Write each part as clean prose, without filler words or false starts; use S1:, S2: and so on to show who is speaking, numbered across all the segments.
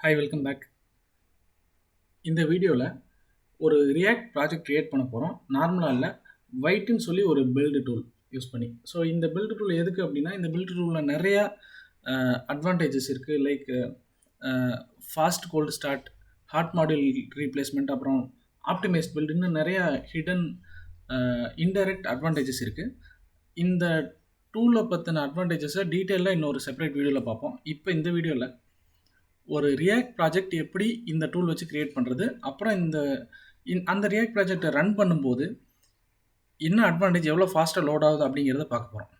S1: Hi, welcome back. இந்த வீடியோவில் ஒரு ரியாக்ட் ப்ராஜெக்ட் க்ரியேட் பண்ண போகிறோம். நார்மலாக இல்லை, வைட்டுன்னு சொல்லி ஒரு பில்டு டூல் யூஸ் பண்ணி. ஸோ இந்த பில்டு டூல் எதுக்கு அப்படின்னா, இந்த பில்டு டூலில் நிறையா அட்வான்டேஜஸ் இருக்குது. Like fast cold start, hot module replacement, அப்புறம் ஆப்டிமைஸ்ட் பில்டுன்னு நிறையா ஹிடன் இன்டைரக்ட் அட்வான்டேஜஸ் இருக்குது. இந்த டூலை பற்றின அட்வான்டேஜஸை டீட்டெயிலாக இன்னொரு செப்பரேட் வீடியோவில் பார்ப்போம். இப்போ இந்த வீடியோவில் ஒரு ரியாக்ட் ப்ராஜெக்ட் எப்படி இந்த டூல் வச்சு கிரியேட் பண்ணுறது, அப்புறம் அந்த ரியாக்ட் ப்ராஜெக்டை ரன் பண்ணும்போது என்ன அட்வான்டேஜ், எவ்வளோ ஃபாஸ்ட்டாக லோட் ஆகுது அப்படிங்கிறத பார்க்க போகிறோம்.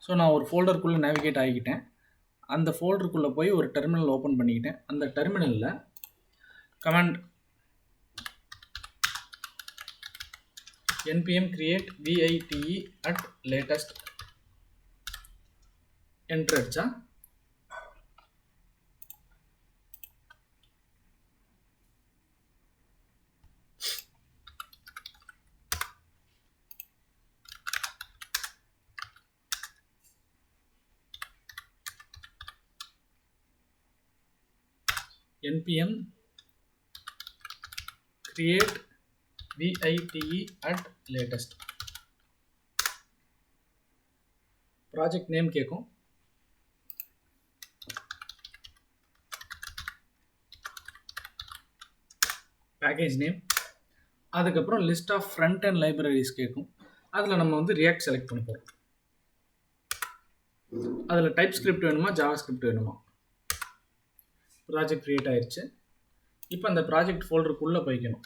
S1: ஸோ நான் ஒரு ஃபோல்டருக்குள்ளே நேவிகேட் ஆகிக்கிட்டேன். அந்த ஃபோல்டருக்குள்ளே போய் ஒரு டெர்மினல் ஓப்பன் பண்ணிக்கிட்டேன். அந்த டெர்மினலில் command npm create vite at latest enter அடிச்சா npm create vite at latest project name கேட்கும். பேக்கேஜ் நேம், அதுக்கப்புறம் list of front and libraries கேட்கும். அதில் நம்ம வந்து ரியாக்ட் செலக்ட் பண்ண போகிறோம். அதில் டைப் ஸ்கிரிப்ட் வேணுமா, ஜாவா ஸ்கிரிப்ட் வேணுமா. ப்ராஜெக்ட் க்ரியேட் ஆயிடுச்சு. இப்போ அந்த ப்ராஜெக்ட் ஃபோல்டருக்குள்ளே போய்க்கணும்.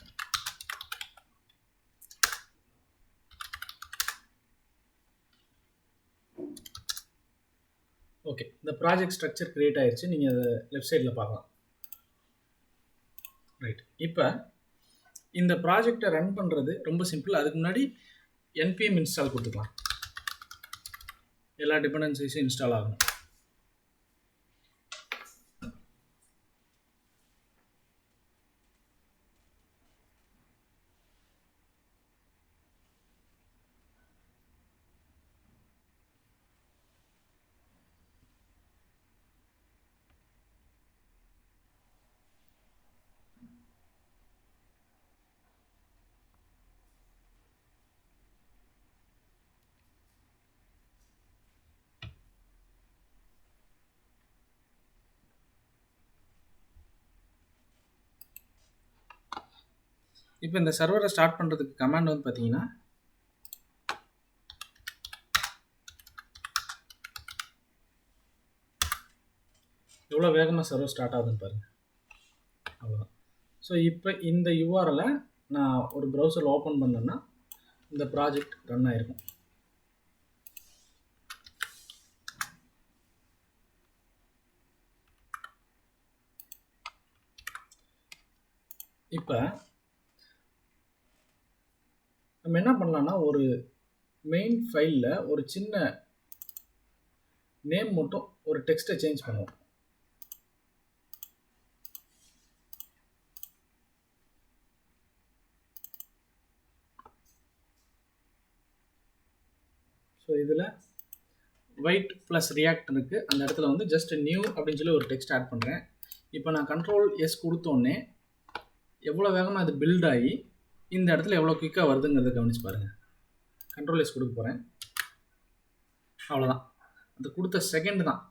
S1: ஓகே, இந்த ப்ராஜெக்ட் ஸ்ட்ரக்சர் க்ரியேட் ஆயிடுச்சு. நீங்கள் அதை லெஃப்ட் சைடில் பார்க்கலாம். ரைட், இப்போ இந்த ப்ராஜெக்டை ரன் பண்ணுறது ரொம்ப சிம்பிள். அதுக்கு முன்னாடி npm இன்ஸ்டால் கொடுத்துக்கலாம். எல்லா டிபெண்டன்சிஸும் இன்ஸ்டால் ஆகும். இப்போ இந்த சர்வரை ஸ்டார்ட் பண்ணுறதுக்கு கமாண்ட் வந்து பார்த்தீங்கன்னா எவ்வளோ வேகமாக சர்வர் ஸ்டார்ட் ஆகுதுன்னு பாருங்கள். அவ்வளோதான். ஸோ இப்போ இந்த யூஆர்எலை நான் ஒரு ப்ரௌசரில் ஓப்பன் பண்ணேன்னா இந்த ப்ராஜெக்ட் ரன் ஆகிருக்கும். இப்போ நம்ம என்ன பண்ணலான்னா, ஒரு மெயின் ஃபைலில் ஒரு சின்ன நேம் மட்டும் ஒரு டெக்ஸ்ட்டை சேஞ்ச் பண்ணுவோம். ஸோ இதில் வைட் ப்ளஸ் ரியாக்ட் இருக்குது. அந்த இடத்துல வந்து ஜஸ்ட் நியூ அப்படின்னு சொல்லி ஒரு டெக்ஸ்ட் ஆட் பண்ணுறேன். இப்போ நான் கண்ட்ரோல் எஸ் கொடுத்தோடனே எவ்வளோ வேகமாக அது பில்ட் ஆகி இந்த இடத்துல எவ்வளோ குயிக்காக வருதுங்கிறத கவனிச்சு பாருங்கள். கண்ட்ரோல் எஸ் கொடுக்க போகிறேன். அவ்வளோதான், அது கொடுத்த செகண்ட் தான்.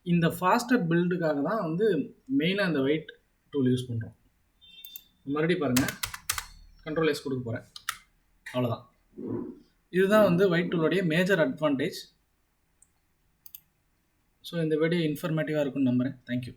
S1: இந்த ஃபாஸ்டர் பில்டுக்காக தான் வந்து மெயினாக இந்த வெயிட் டூல் யூஸ் பண்ணுறோம். மறுபடியும் பாருங்கள், கண்ட்ரோல் எஸ் கொடுக்க போகிறேன். அவ்வளோதான். இதுதான் வந்து வெயிட் டூலோடைய மேஜர் அட்வான்டேஜ். ஸோ இந்த வீடியோ இன்ஃபர்மேட்டிவாக இருக்கும்னு நம்புகிறேன். தேங்க்யூ.